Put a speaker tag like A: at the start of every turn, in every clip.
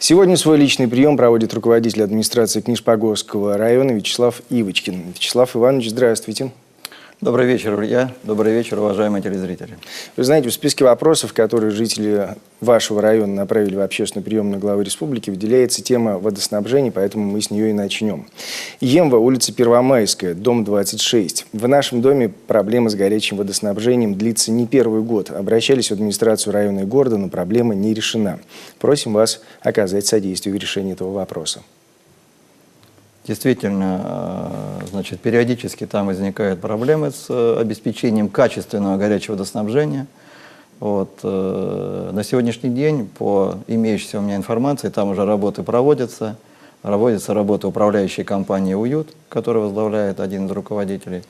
A: Сегодня свой личный прием проводит руководитель администрации Книжпогорского района Вячеслав Ивочкин. Вячеслав Иванович, здравствуйте.
B: Добрый вечер, Илья. Добрый вечер, уважаемые телезрители.
A: Вы знаете, в списке вопросов, которые жители вашего района направили в общественный прием на главы республики, выделяется тема водоснабжения, поэтому мы с нее и начнем. Емва, улица Первомайская, дом 26. В нашем доме проблема с горячим водоснабжением длится не первый год. Обращались в администрацию района и города, но проблема не решена. Просим вас оказать содействие в решении этого вопроса.
B: Действительно, значит, периодически там возникают проблемы с обеспечением качественного горячего водоснабжения. На сегодняшний день, по имеющейся у меня информации, там уже работы проводятся. Проводится работа управляющей компании «Уют», которую возглавляет один из руководителей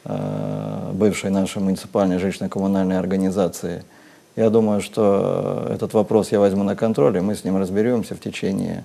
B: бывшей нашей муниципальной жилищно-коммунальной организации. Я думаю, что этот вопрос я возьму на контроль, и мы с ним разберемся в течение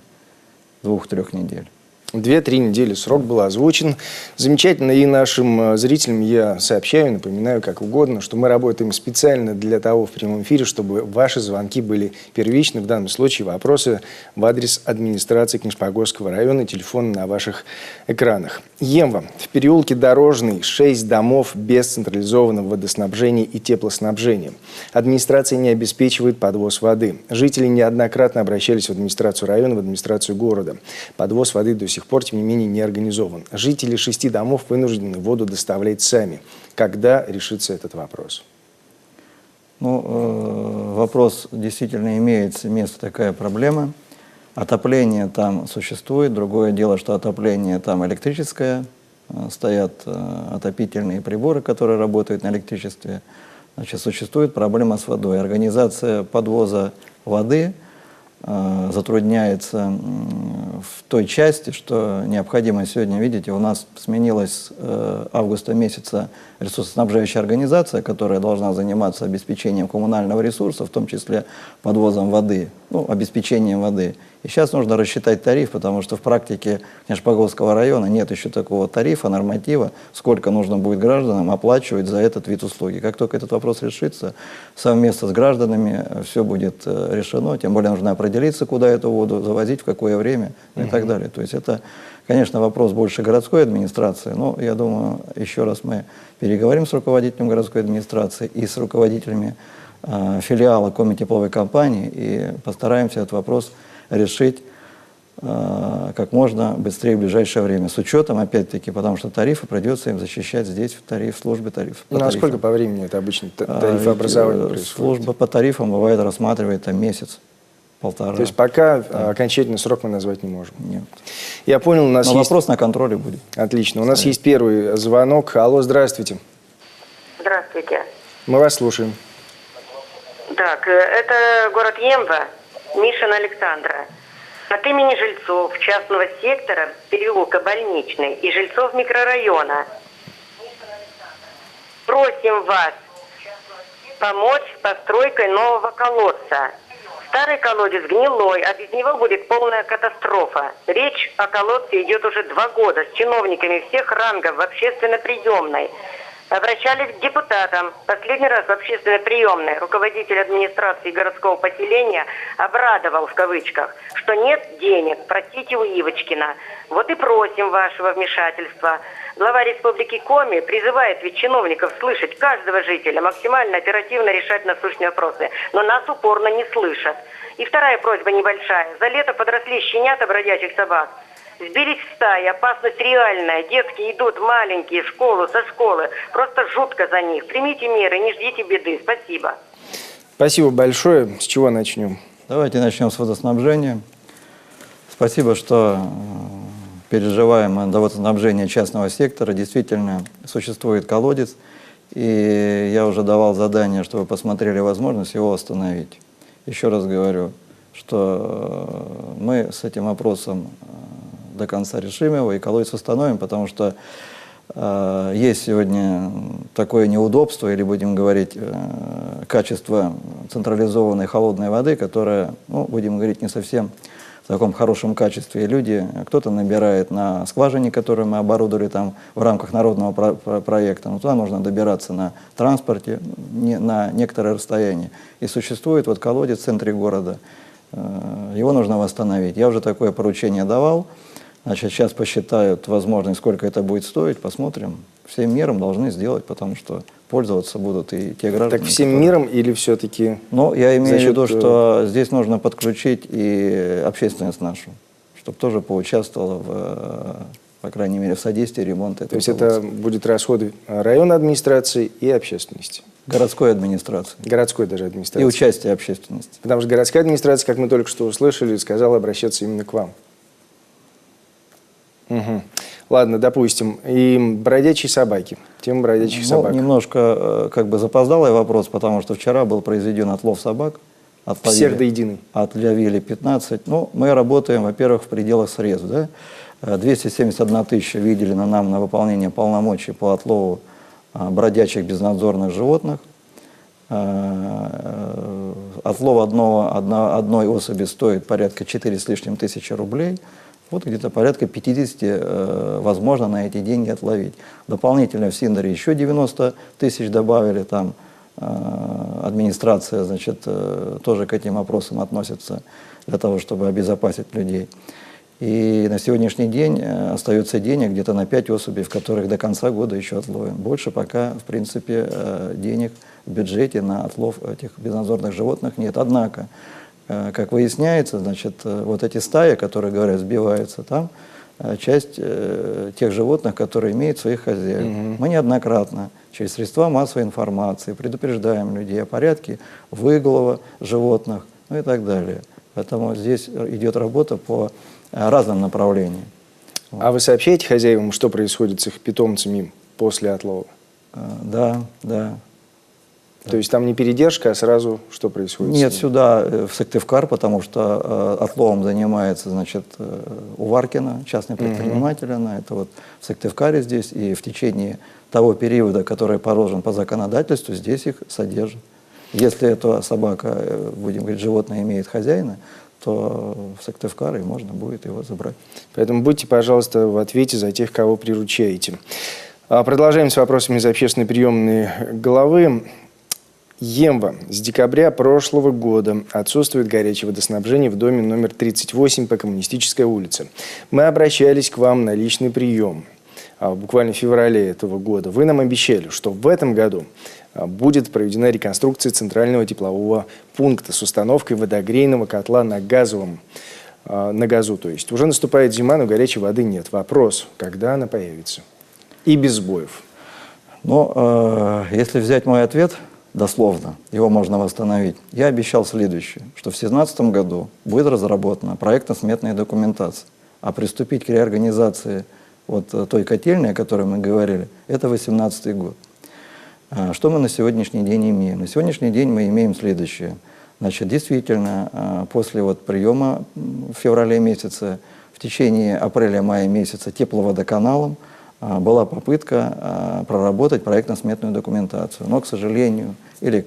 B: 2-3 недель.
A: 2-3 недели срок был озвучен. Замечательно. И нашим зрителям я сообщаю, напоминаю, как угодно, что мы работаем специально для того в прямом эфире, чтобы ваши звонки были первичны. В данном случае вопросы в адрес администрации Книжпогорского района, телефон на ваших экранах. Емва. В переулке Дорожный 6 домов без централизованного водоснабжения и теплоснабжения. Администрация не обеспечивает подвоз воды. Жители неоднократно обращались в администрацию района, в администрацию города. Подвоз воды до сих пор, тем не менее, не организован. Жители 6 домов вынуждены воду доставлять сами. Когда решится этот вопрос?
B: Вопрос действительно имеет место, такая проблема. Отопление там существует. Другое дело, что отопление там электрическое. Стоят отопительные приборы, которые работают на электричестве. Значит, существует проблема с водой. Организация подвоза воды затрудняется в той части, что необходимо сегодня, видите, у нас сменилась с августа месяца ресурсоснабжающая организация, которая должна заниматься обеспечением коммунального ресурса, в том числе подвозом воды, обеспечением воды. И сейчас нужно рассчитать тариф, потому что в практике Книжпогорского района нет еще такого тарифа, норматива, сколько нужно будет гражданам оплачивать за этот вид услуги. Как только этот вопрос решится, совместно с гражданами все будет решено, тем более нужно определиться, куда эту воду завозить, в какое время и так далее. То есть это, конечно, вопрос больше городской администрации, но я думаю, еще раз мы переговорим с руководителем городской администрации и с руководителями филиала Коми-тепловой компании и постараемся этот вопрос решить как можно быстрее в ближайшее время. С учетом, опять-таки, потому что тарифы придется им защищать здесь, в службе тарифов.
A: А сколько по времени это обычно тарифообразование происходит?
B: Служба по тарифам бывает рассматривает там месяц-полтора.
A: То есть пока окончательный срок мы назвать не можем?
B: Нет.
A: Я понял, у нас есть...
B: вопрос на контроле будет.
A: Отлично. У нас есть первый звонок. Алло, здравствуйте.
C: Здравствуйте.
A: Мы вас слушаем.
C: Так, это город Емва, Мишина Александра. От имени жильцов частного сектора переулка Больничный и жильцов микрорайона просим вас помочь с постройкой нового колодца. Старый колодец гнилой, а без него будет полная катастрофа. Речь о колодце идет уже 2 года с чиновниками всех рангов в общественной приемной. Обращались к депутатам. Последний раз в общественной приемной руководитель администрации городского поселения обрадовал, в кавычках, что нет денег, просите у Ивочкина. Вот и просим вашего вмешательства. Глава республики Коми призывает ведь чиновников слышать каждого жителя, максимально оперативно решать насущные вопросы, но нас упорно не слышат. И вторая просьба небольшая. За лето подросли щенята бродячих собак. Сбились в стаи, опасность реальная. Детки идут маленькие в школу, со школы. Просто жутко за них. Примите меры, не ждите беды. Спасибо.
A: Спасибо большое. С чего начнем?
B: Давайте начнем с водоснабжения. Спасибо, что переживаем до водоснабжения частного сектора. Действительно, существует колодец. И я уже давал задание, чтобы посмотрели возможность его остановить. Еще раз говорю, что мы с этим вопросом до конца решим его и колодец установим, потому что есть сегодня такое неудобство, или будем говорить, качество централизованной холодной воды, которая, будем говорить, не совсем в таком хорошем качестве. И люди, кто-то набирает на скважине, которую мы оборудовали там в рамках народного проекта, но туда нужно добираться на транспорте на некоторое расстояние. И существует колодец в центре города. Его нужно восстановить. Я уже такое поручение давал. Значит, сейчас посчитают возможность, сколько это будет стоить, посмотрим. Всем миром должны сделать, потому что пользоваться будут и те граждане.
A: Так всем миром или все-таки?
B: Ну, я имею в виду, что здесь нужно подключить и общественность нашу, чтобы тоже поучаствовала по крайней мере, в содействии ремонта этого.
A: То есть это будет расходы районной администрации и общественности?
B: Городской администрации.
A: Городской даже администрации.
B: И участие общественности.
A: Потому что городская администрация, как мы только что услышали, сказала обращаться именно к вам. Угу. Ладно, допустим. И бродячие собаки. Тема бродячих собак.
B: Немножко как бы запоздалый вопрос, потому что вчера был произведен отлов собак.
A: Всех до единой.
B: Отловили 15. Ну, мы работаем, во-первых, в пределах среза. Да? 271 тысяча выделено нам на выполнение полномочий по отлову бродячих безнадзорных животных. Отлов одной особи стоит порядка 4 с лишним тысячи рублей. Вот где-то порядка 50 возможно на эти деньги отловить. Дополнительно в Синдаре еще 90 тысяч добавили. Там администрация, значит, тоже к этим вопросам относится для того, чтобы обезопасить людей. И на сегодняшний день остается денег где-то на 5 особей, в которых до конца года еще отловим. Больше пока, в принципе, денег в бюджете на отлов этих безнадзорных животных нет. Однако, как выясняется, значит, вот эти стаи, которые, говорят, сбиваются, там часть тех животных, которые имеют своих хозяев. Мы неоднократно через средства массовой информации предупреждаем людей о порядке выгула животных, ну и так далее. Поэтому здесь идет работа по разным направлениям.
A: А вы сообщаете хозяевам, что происходит с их питомцами после отлова?
B: Да, да.
A: То есть там не передержка, а сразу что происходит?
B: Нет, сюда, в Сыктывкар, потому что отловом занимается, значит, Уваркина, частный предприниматель, она, это вот в Сыктывкаре здесь, и в течение того периода, который положен по законодательству, здесь их содержат. Если эта собака, будем говорить, животное имеет хозяина, то в Сыктывкаре можно будет его забрать.
A: Поэтому будьте, пожалуйста, в ответе за тех, кого приручаете. Продолжаем с вопросами из общественной приемной главы. Емва. С декабря прошлого года отсутствует горячее водоснабжение в доме номер 38 по Коммунистической улице. Мы обращались к вам на личный прием буквально в феврале этого года. Вы нам обещали, что в этом году будет проведена реконструкция центрального теплового пункта с установкой водогрейного котла на газу. То есть уже наступает зима, но горячей воды нет. Вопрос, когда она появится? И без сбоев.
B: Но если взять мой ответ дословно, его можно восстановить. Я обещал следующее, что в 2017 году будет разработана проектно-сметная документация, а приступить к реорганизации вот той котельной, о которой мы говорили, это 2018 год. Что мы на сегодняшний день имеем? На сегодняшний день мы имеем следующее. Значит, действительно, после вот приема в феврале месяце, в течение апреля-мая месяца тепловодоканалом была попытка проработать проектно-сметную документацию. Но, к сожалению, или,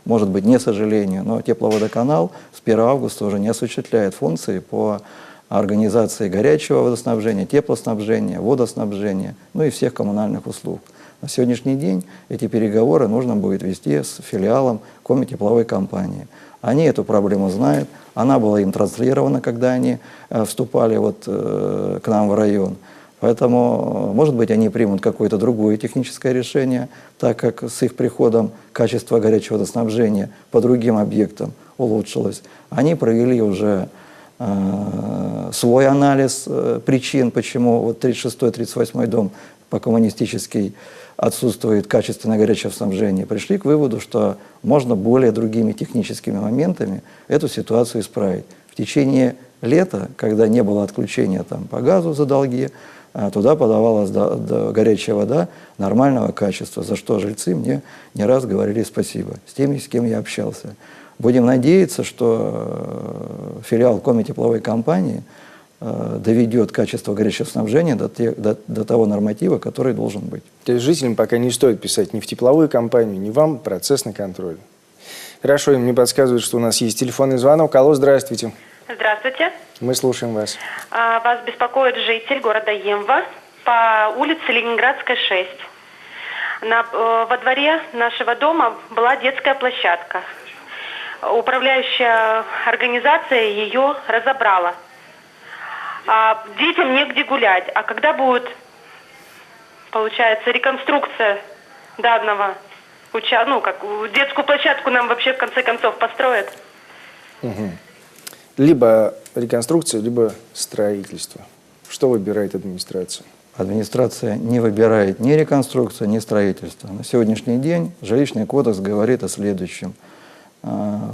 B: может быть, не сожалению, но тепловодоканал с 1 августа уже не осуществляет функции по организации горячего водоснабжения, теплоснабжения, водоснабжения, ну и всех коммунальных услуг. На сегодняшний день эти переговоры нужно будет вести с филиалом Комитепловой компании. Они эту проблему знают, она была им транслирована, когда они вступали вот, к нам в район. Поэтому, может быть, они примут какое-то другое техническое решение, так как с их приходом качество горячего водоснабжения по другим объектам улучшилось. Они провели уже свой анализ причин, почему вот 36-38 дом по-коммунистически отсутствует качественное горячее снабжение. Пришли к выводу, что можно более другими техническими моментами эту ситуацию исправить. В течение лета, когда не было отключения там, по газу за долги, туда подавалась горячая вода нормального качества, за что жильцы мне не раз говорили спасибо, с теми, с кем я общался. Будем надеяться, что филиал Комитепловой компании доведет качество горячего снабжения до того норматива, который должен быть.
A: То есть жителям пока не стоит писать ни в тепловую компанию, ни вам процессный контроль. Хорошо, мне подсказывают, что у нас есть телефонный звонок. Алло, здравствуйте.
D: Здравствуйте.
A: Мы слушаем вас.
D: Вас беспокоит житель города Емва по улице Ленинградская, 6. Во дворе нашего дома была детская площадка. управляющая организация ее разобрала. А детям негде гулять. А когда будет, получается, реконструкция данного детскую площадку нам вообще в конце концов построят?
A: Либо реконструкция, либо строительство. Что выбирает администрация?
B: Администрация не выбирает ни реконструкцию, ни строительство. На сегодняшний день жилищный кодекс говорит о следующем.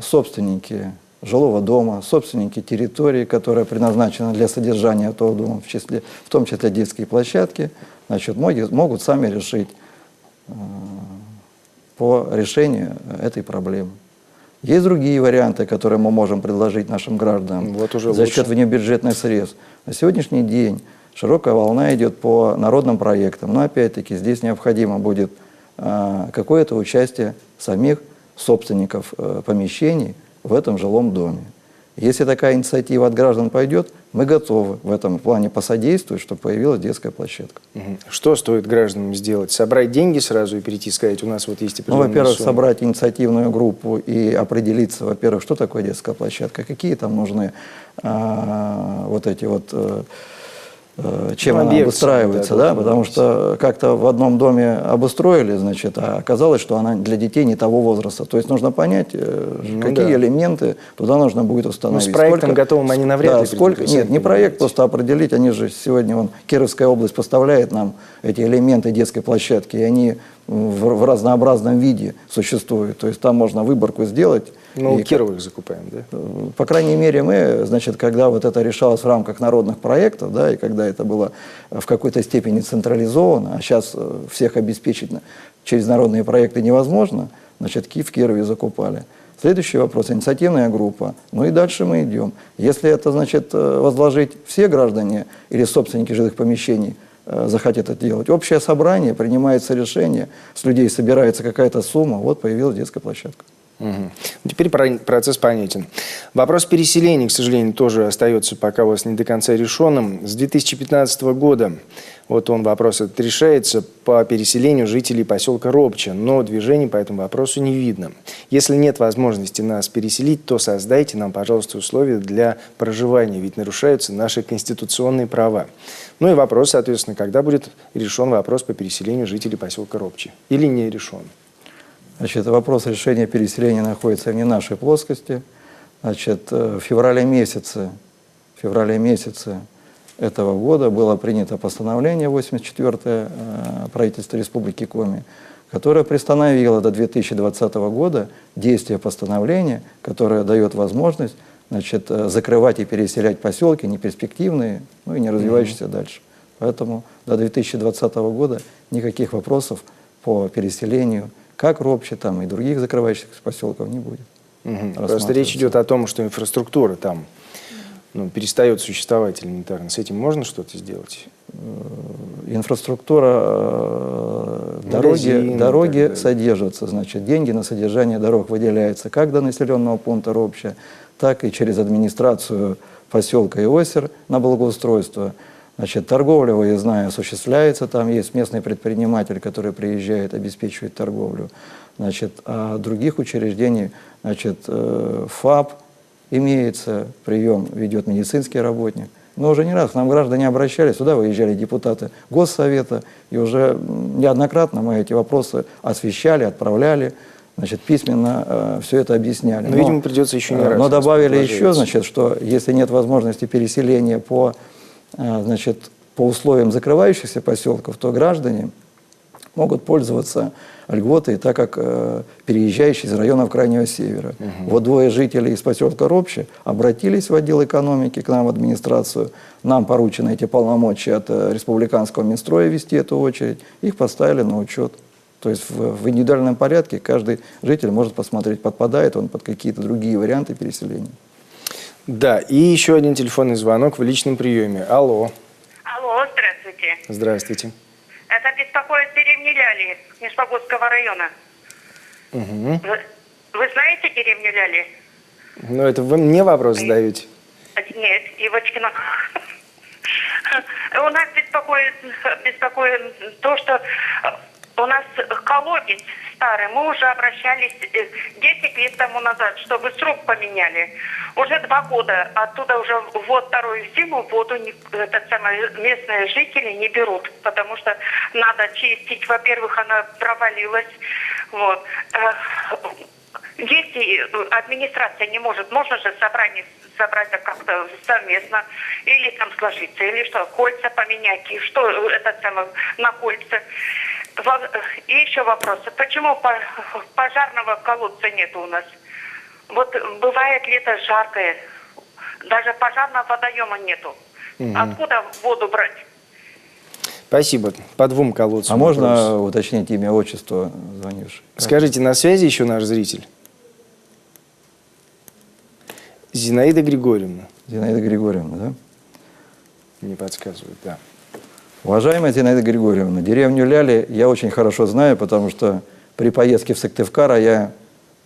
B: Собственники жилого дома, собственники территории, которая предназначена для содержания этого дома, в том числе детские площадки, значит, могут сами решить по решению этой проблемы. Есть другие варианты, которые мы можем предложить нашим гражданам за счет внебюджетных средств. На сегодняшний день широкая волна идет по народным проектам, но опять-таки здесь необходимо будет какое-то участие самих собственников помещений в этом жилом доме. Если такая инициатива от граждан пойдет, мы готовы в этом плане посодействовать, чтобы появилась детская площадка.
A: Что стоит гражданам сделать? Собрать деньги сразу и перейти, сказать, у нас вот есть определенная
B: во-первых,
A: сумма?
B: собрать инициативную группу и определиться, во-первых, что такое детская площадка, какие там нужны чем она обустраивается, да, потому что как-то в одном доме обустроили, значит, а оказалось, что она для детей не того возраста. То есть нужно понять, какие элементы туда нужно будет установить.
A: Ну, с проектом готовым они навряд ли придут.
B: Нет, не проект, просто определить. Они же сегодня, Кировская область поставляет нам эти элементы детской площадки, и они в разнообразном виде существуют. То есть там можно выборку сделать.
A: Ну, у Кирова их закупаем, да?
B: По крайней мере, мы, значит, когда вот это решалось в рамках народных проектов, да, и когда это было в какой-то степени централизовано, а сейчас всех обеспечить через народные проекты невозможно, значит, в Кирове закупали. Следующий вопрос – инициативная группа. Ну и дальше мы идем. Если это, значит, возложить все граждане или собственники жилых помещений захотят это делать, общее собрание, принимается решение, с людей собирается какая-то сумма, вот появилась детская площадка.
A: Теперь процесс понятен. Вопрос переселения, к сожалению, тоже остается пока у вас не до конца решенным. С 2015 года вот вопрос этот решается по переселению жителей поселка Робча, но движения по этому вопросу не видно. Если нет возможности нас переселить, то создайте нам, пожалуйста, условия для проживания, ведь нарушаются наши конституционные права. Ну и вопрос, соответственно, когда будет решен вопрос по переселению жителей поселка Робча или не решен?
B: Значит, вопрос решения переселения находится не в нашей плоскости. Значит, в феврале месяце этого года было принято постановление 84-е правительства Республики Коми, которое приостановило до 2020 года действие постановления, которое дает возможность, значит, закрывать и переселять поселки неперспективные, ну и не развивающиеся дальше. Поэтому до 2020 года никаких вопросов по переселению как Робча там и других закрывающихся поселков не будет.
A: Просто речь идет о том, что инфраструктура там перестает существовать элементарно. С этим можно что-то сделать?
B: Инфраструктура, дороги содержатся. Значит, деньги на содержание дорог выделяются как до населенного пункта Робча, так и через администрацию поселка Иосер на благоустройство. Значит, торговля, я знаю, осуществляется, там есть местный предприниматель, который приезжает, обеспечивает торговлю. Значит, а других учреждений, значит, ФАП имеется, прием ведет медицинский работник. Но уже не раз к нам граждане обращались, сюда выезжали депутаты Госсовета, и уже неоднократно мы эти вопросы освещали, отправляли, значит, письменно все это объясняли.
A: Но, видимо, придется еще не раз.
B: Но добавили еще, значит, что если нет возможности переселения по условиям закрывающихся поселков, то граждане могут пользоваться льготой, так как переезжающие из районов Крайнего Севера. Вот двое жителей из поселка Робча обратились в отдел экономики к нам в администрацию. Нам поручено эти полномочия от республиканского Минстроя вести эту очередь. Их поставили на учет. То есть в индивидуальном порядке каждый житель может посмотреть, подпадает он под какие-то другие варианты переселения.
A: Да, и еще один телефонный звонок в личном приеме. Алло.
C: Алло, здравствуйте.
A: Здравствуйте.
C: Это беспокоит деревни Ляли Нижпогодского района. Вы знаете деревню Ляли?
A: Ну, это вы мне вопрос задаете?
C: Нет, Ивочкина. У нас беспокоит то, что у нас колодец
E: Сыктывкара мы уже обращались 10 лет тому назад, чтобы срок поменяли. Уже 2 года. Оттуда уже вторую зиму воду местные жители не берут, потому что надо чистить. Во-первых, она провалилась. Вот. Если администрация не может, можно же собрать как-то совместно, или там сложиться, или что, кольца поменять, и что на кольца. И еще вопрос, почему пожарного колодца нет у нас? Вот бывает лето жаркое, даже пожарного водоема нету. Откуда воду брать?
A: Спасибо. По 2 колодцам.
B: А можно
A: вопрос.
B: уточнить имя, отчество звонившего?
A: Скажите, на связи еще наш зритель? Зинаида Григорьевна.
B: Зинаида Григорьевна, да?
A: Не подсказывает, да.
B: Уважаемая Зинаида Григорьевна, деревню Ляли я очень хорошо знаю, потому что при поездке в Сыктывкар я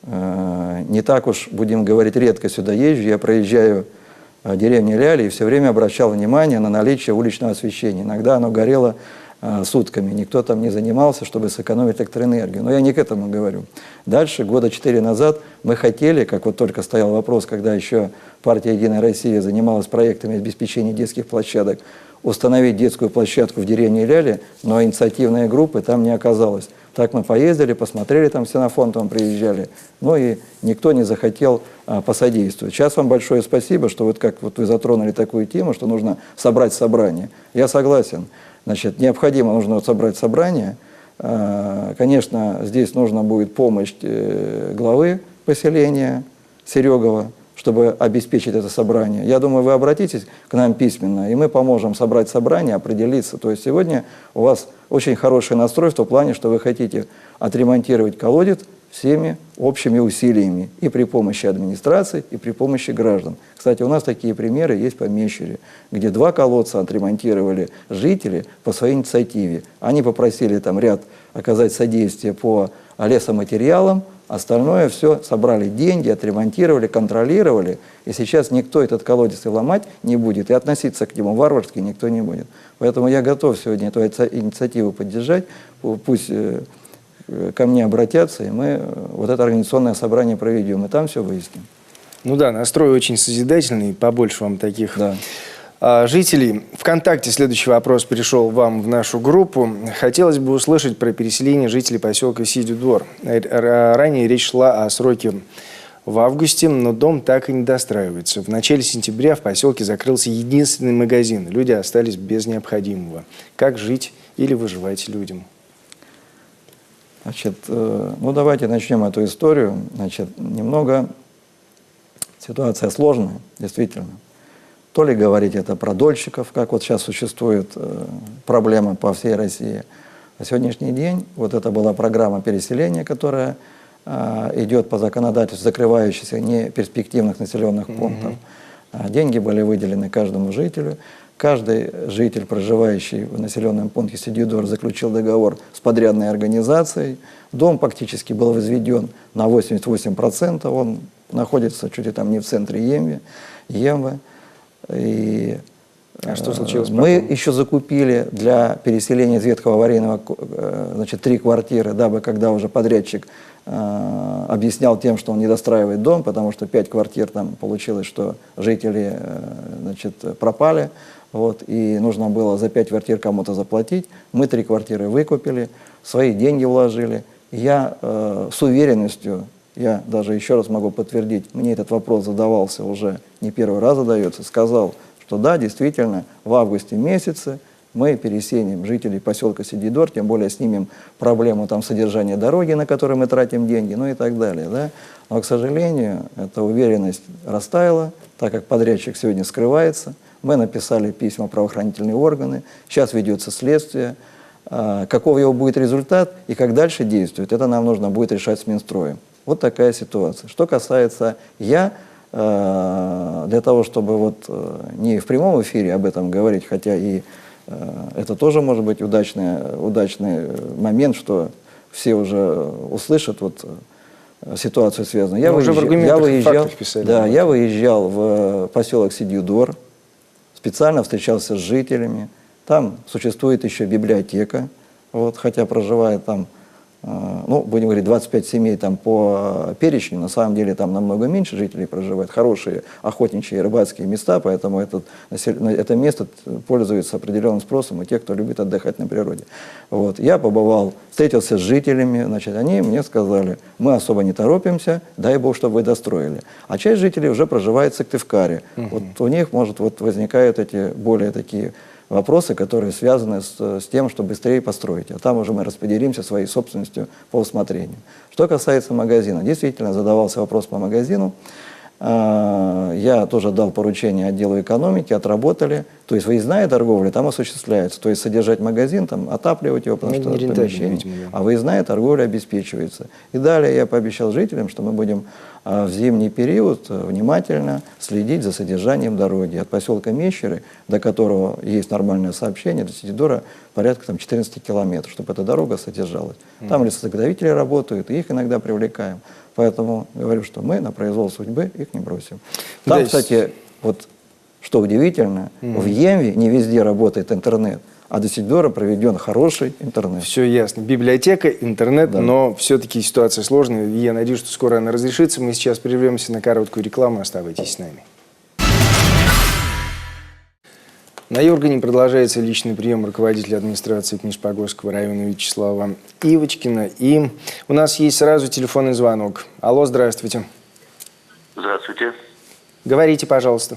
B: не так уж, будем говорить, редко сюда езжу. Я проезжаю деревню Ляли и все время обращал внимание на наличие уличного освещения. Иногда оно горело сутками, никто там не занимался, чтобы сэкономить электроэнергию. Но я не к этому говорю. Дальше, года 4 назад, мы хотели, как вот только стоял вопрос, когда еще партия «Единая Россия» занималась проектами обеспечения детских площадок, установить детскую площадку в деревне Ляли, но инициативной группы там не оказалось. Так мы поездили, посмотрели, там в Ксенофонтовом приезжали, но и никто не захотел посодействовать. Сейчас вам большое спасибо, что вот как вот вы затронули такую тему, что нужно собрать собрание. Я согласен. Значит, нужно собрать собрание. Конечно, здесь нужна будет помощь главы поселения Серегова, чтобы обеспечить это собрание. Я думаю, вы обратитесь к нам письменно, и мы поможем собрать собрание, определиться. То есть сегодня у вас очень хороший настрой в том плане, что вы хотите отремонтировать колодец всеми общими усилиями и при помощи администрации, и при помощи граждан. Кстати, у нас такие примеры есть по Мещере, где 2 колодца отремонтировали жители по своей инициативе. Они попросили там ряд оказать содействие по лесоматериалам, остальное все собрали деньги, отремонтировали, контролировали, и сейчас никто этот колодец и ломать не будет, и относиться к нему варварски никто не будет. Поэтому я готов сегодня эту инициативу поддержать, пусть ко мне обратятся, и мы вот это организационное собрание проведем, и там все выясним.
A: Ну да, настрой очень созидательный, побольше вам таких жителей. ВКонтакте следующий вопрос пришел вам в нашу группу. Хотелось бы услышать про переселение жителей поселка Сидюдор. Ранее речь шла о сроке в августе, но дом так и не достраивается. В начале сентября в поселке закрылся единственный магазин. Люди остались без необходимого. Как жить или выживать людям?
B: Значит, ну давайте начнем эту историю. Значит, немного ситуация сложная, действительно. То ли говорить это про дольщиков, как вот сейчас существует проблема по всей России. На сегодняшний день вот это была программа переселения, которая идет по законодательству закрывающихся неперспективных населенных пунктов. Деньги были выделены каждому жителю. Каждый житель, проживающий в населенном пункте Сидюдор, заключил договор с подрядной организацией. Дом фактически был возведен на 88%. Он находится чуть ли там не в центре Емвы. И
A: что случилось?
B: Мы еще закупили для переселения из ветхого аварийного, значит, 3 квартиры, дабы когда уже подрядчик объяснял тем, что он не достраивает дом, потому что 5 квартир там получилось, что жители, значит, пропали. Вот, и нужно было за 5 квартир кому-то заплатить. Мы 3 квартиры выкупили, свои деньги вложили. Я с уверенностью, я даже еще раз могу подтвердить, мне этот вопрос задавался уже не первый раз задается, сказал, что да, действительно, в августе месяце мы переселим жителей поселка Сидюдор, тем более снимем проблему там содержания дороги, на которой мы тратим деньги, ну и так далее. Да? Но, к сожалению, эта уверенность растаяла, так как подрядчик сегодня скрывается. Мы написали письма в правоохранительные органы, сейчас ведется следствие. Каков его будет результат и как дальше действовать, это нам нужно будет решать с Минстроем. Вот такая ситуация. Что касается для того, чтобы вот не в прямом эфире об этом говорить, хотя и это тоже может быть удачный момент, что все уже услышат вот ситуацию связанную. Я выезжал в поселок Сидюдор, специально встречался с жителями. Там существует еще библиотека, вот, хотя проживает там ну, будем говорить, 25 семей там по перечню, на самом деле там намного меньше жителей проживает, хорошие охотничьи и рыбацкие места, поэтому это место пользуется определенным спросом у тех, кто любит отдыхать на природе. Вот. Я побывал, встретился с жителями, значит, они мне сказали, мы особо не торопимся, дай бог, чтобы вы достроили. А часть жителей уже проживает в Сыктывкаре. Вот у них, может, вот возникают эти более такие вопросы, которые связаны с тем, что быстрее построить. А там уже мы распределимся своей собственностью по усмотрению. Что касается магазина, действительно задавался вопрос по магазину. Я тоже дал поручение отделу экономики, отработали. То есть выездная торговля там осуществляется. То есть содержать магазин, там, отапливать его, потому что это помещение. Видимо, да. А выездная торговля обеспечивается. И далее я пообещал жителям, что мы будем в зимний период внимательно следить за содержанием дороги. От поселка Мещеры, до которого есть нормальное сообщение, до Сидидора порядка там, 14 километров, чтобы эта дорога содержалась. Там лесозаготовители работают, и их иногда привлекаем. Поэтому говорю, что мы на произвол судьбы их не бросим. Там, кстати, вот что удивительно, в Емве не везде работает интернет, а до Сидидора проведен хороший интернет.
A: Все ясно. Библиотека, интернет, да. Но все-таки ситуация сложная. И я надеюсь, что скоро она разрешится. Мы сейчас прервемся на короткую рекламу. Оставайтесь с нами. На Юргане продолжается личный прием руководителя администрации Книжпогорского района Вячеслава Ивочкина. И у нас есть сразу телефонный звонок. Алло, здравствуйте.
F: Здравствуйте.
A: Говорите, пожалуйста.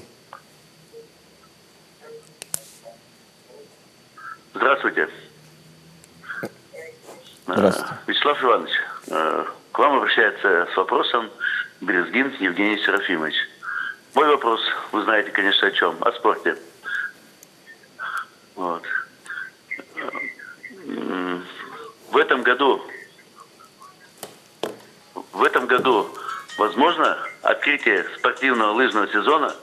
F: Здравствуйте.
B: Здравствуйте.
F: Вячеслав Иванович, к вам обращается с вопросом Березгин Евгений Серафимович. Мой вопрос, вы знаете, конечно, о чем? О спорте. Вот. В этом году возможно открытие спортивного лыжного сезона?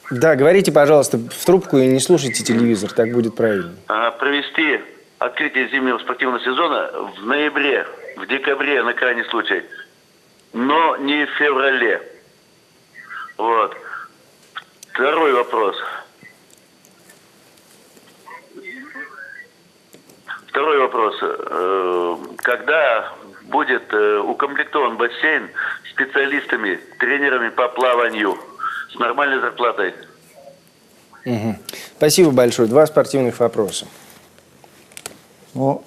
A: Да, говорите, пожалуйста, в трубку и не слушайте телевизор, так будет правильно.
F: Провести открытие зимнего спортивного сезона в ноябре, в декабре на крайний случай, но не в феврале. Вот. Второй вопрос. Когда будет укомплектован бассейн специалистами, тренерами по плаванию с нормальной зарплатой?
A: Угу. Спасибо большое. Два спортивных вопроса.
B: Ну,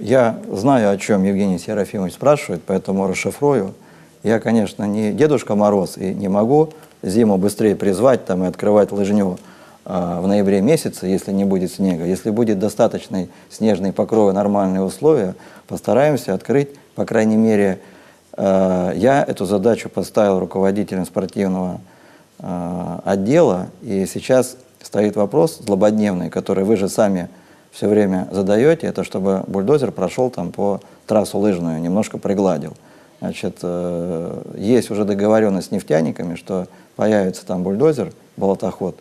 B: я знаю, о чем Евгений Серафимович спрашивает, поэтому расшифрую. Я, конечно, не Дедушка Мороз и не могу зиму быстрее призвать там, и открывать лыжню в ноябре месяце, если не будет снега. Если будет достаточный снежный покров и нормальные условия, постараемся открыть, по крайней мере, я эту задачу поставил руководителем спортивного отдела, и сейчас стоит вопрос злободневный, который вы же сами все время задаете, это чтобы бульдозер прошел там по трассу лыжную, немножко пригладил. Значит, есть уже договоренность с нефтяниками, что появится там бульдозер, болотоход,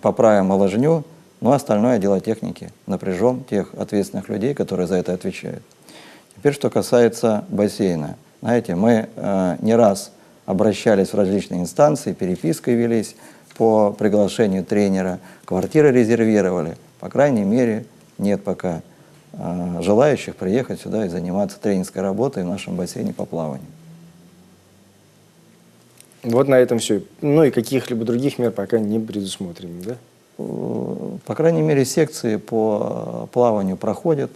B: поправим лыжню, но остальное дело техники. Напряжем тех ответственных людей, которые за это отвечают. Теперь, что касается бассейна. Знаете, мы не раз обращались в различные инстанции, перепиской велись по приглашению тренера, квартиры резервировали. По крайней мере, нет пока желающих приехать сюда и заниматься тренерской работой в нашем бассейне по плаванию. Вот на этом все. Ну и каких-либо других мер пока не предусмотрено, да? По крайней мере, секции по плаванию проходят.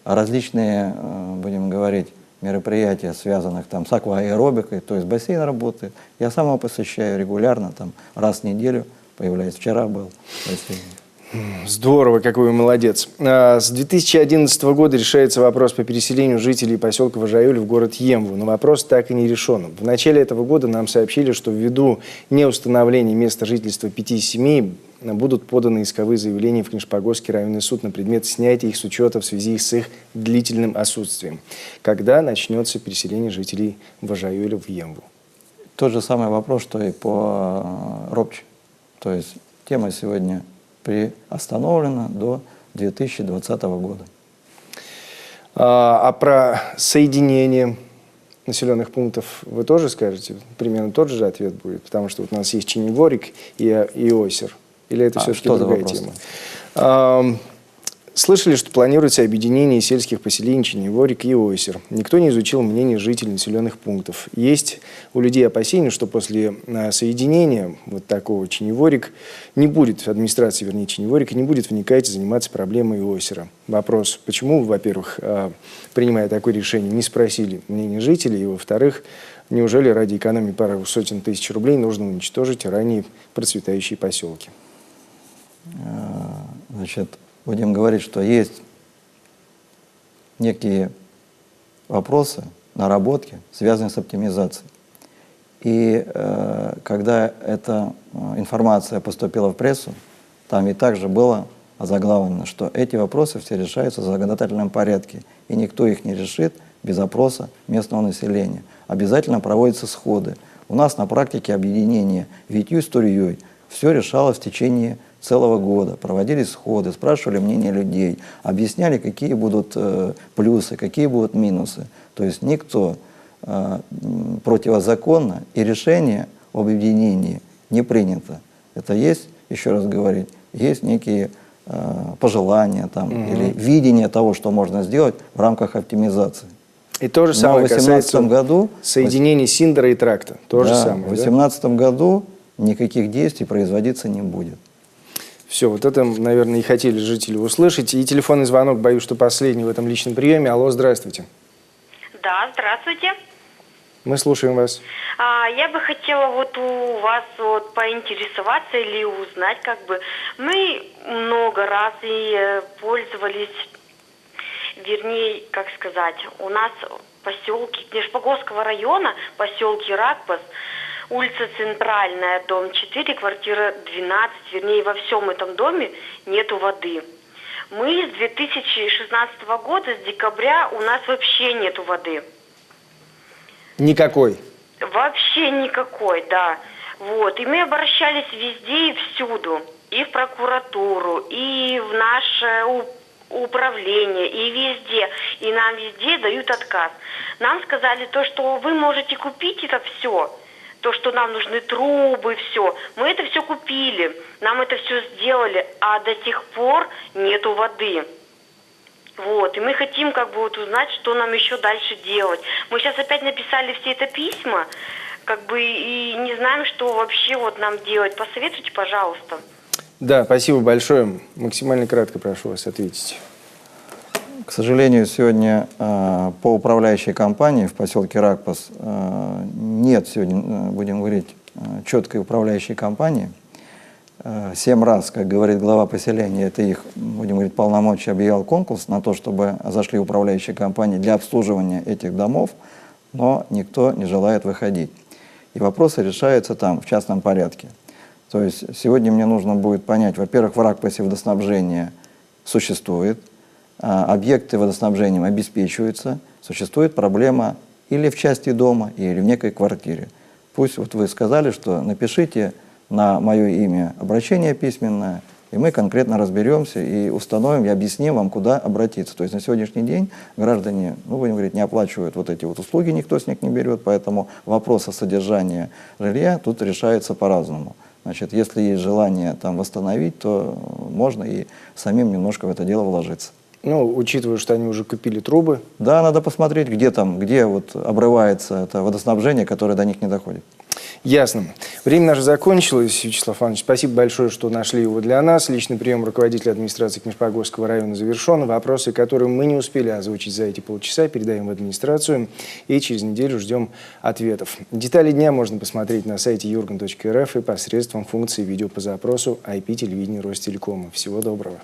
B: Различные, будем говорить, мероприятия, связанных там с акваэробикой, то есть бассейн работает. Я сам его посещаю регулярно, там раз в неделю появляюсь. Вчера был в бассейне. Здорово, какой вы молодец. С 2011 года решается вопрос по переселению жителей поселка Важаюль в город Емву, но вопрос так и не решен. В начале этого года нам сообщили, что ввиду неустановления места жительства 5 семей будут поданы исковые заявления в Книжпогорский районный суд на предмет снятия их с учета в связи с их длительным отсутствием. Когда начнется переселение жителей Важаюля в Емву? Тот же самый вопрос, что и по Робче. То есть тема сегодня приостановлена до 2020 года. А про соединение населенных пунктов вы тоже скажете? Примерно тот же ответ будет? Потому что вот у нас есть Чинегорик и Осер. Или это все-таки другая тема?
A: Слышали, что планируется объединение сельских поселений Ченеворик и Ойсер. Никто не изучил мнение жителей населенных пунктов. Есть у людей опасения, что после соединения вот такого Ченеворик не будет, администрация, вернее, Ченеворика не будет вникать и заниматься проблемой Ойсера. Вопрос, почему, во-первых, принимая такое решение, не спросили мнение жителей, и, во-вторых, неужели ради экономии пары сотен тысяч рублей нужно уничтожить ранее процветающие поселки?
B: Значит, будем говорить, что есть некие вопросы, наработки, связанные с оптимизацией. И когда эта информация поступила в прессу, там и также было озаглавлено, что эти вопросы все решаются в законодательном порядке, и никто их не решит без опроса местного населения. Обязательно проводятся сходы. У нас на практике объединения Витью с Турьей все решалось в течение целого года. Проводились сходы, спрашивали мнение людей, объясняли, какие будут плюсы, какие будут минусы. То есть никто противозаконно, и решение об объединении не принято. Это есть, еще раз говорить, есть некие пожелания там, или видение того, что можно сделать в рамках оптимизации.
A: И то же самое касается
B: году
A: соединения Синдера и Тракта. То же самое,
B: в 2018 году никаких действий производиться не будет.
A: Все, вот это, наверное, и хотели жители услышать. И телефонный звонок, боюсь, что последний в этом личном приеме. Алло, здравствуйте.
G: Да, здравствуйте.
A: Мы слушаем вас.
G: Я бы хотела вот у вас вот поинтересоваться или узнать, как бы, мы много раз и пользовались, вернее, как сказать, у нас поселки Нижпогосского района, поселки Ракпас, улица Центральная, дом 4, квартира 12, вернее, во всем этом доме нету воды. Мы с 2016 года, с декабря, у нас вообще нету воды.
A: Никакой?
G: Вообще никакой, да. Вот. И мы обращались везде и всюду. И в прокуратуру, и в наше управление, и везде. И нам везде дают отказ. Нам сказали то, что вы можете купить это все. То, что нам нужны трубы, все. Мы это все купили, нам это все сделали, а до сих пор нету воды. Вот, и мы хотим как бы вот узнать, что нам еще дальше делать. Мы сейчас опять написали все это письма, как бы и не знаем, что вообще вот нам делать. Посоветуйте, пожалуйста.
A: Да, спасибо большое. Максимально кратко прошу вас ответить.
B: К сожалению, сегодня по управляющей компании в поселке Ракпас нет сегодня, будем говорить, четкой управляющей компании. 7 раз, как говорит глава поселения, это их, будем говорить, полномочия, объявил конкурс на то, чтобы зашли управляющие компании для обслуживания этих домов, но никто не желает выходить. И вопросы решаются там, в частном порядке. То есть сегодня мне нужно будет понять, во-первых, в Ракпасе водоснабжение существует, объекты водоснабжением обеспечиваются, существует проблема или в части дома, или в некой квартире. Пусть вот вы сказали, что напишите на мое имя обращение письменное, и мы конкретно разберемся и установим, и объясним вам, куда обратиться. То есть на сегодняшний день граждане, ну, будем говорить, не оплачивают вот эти вот услуги, никто с них не берет, поэтому вопрос о содержании жилья тут решается по-разному. Значит, если есть желание там восстановить, то можно и самим немножко в это дело вложиться.
A: Ну, учитывая, что они уже купили трубы.
B: Да, надо посмотреть, где там, где вот обрывается это водоснабжение, которое до них не доходит.
A: Ясно. Время наше закончилось. Вячеслав Иванович, спасибо большое, что нашли его для нас. Личный прием руководителя администрации Книжпогосского района завершен. Вопросы, которые мы не успели озвучить за эти полчаса, передаем в администрацию. И через неделю ждем ответов. Детали дня можно посмотреть на сайте jurgen.rf и посредством функции видео по запросу IP телевидения Ростелекома. Всего доброго.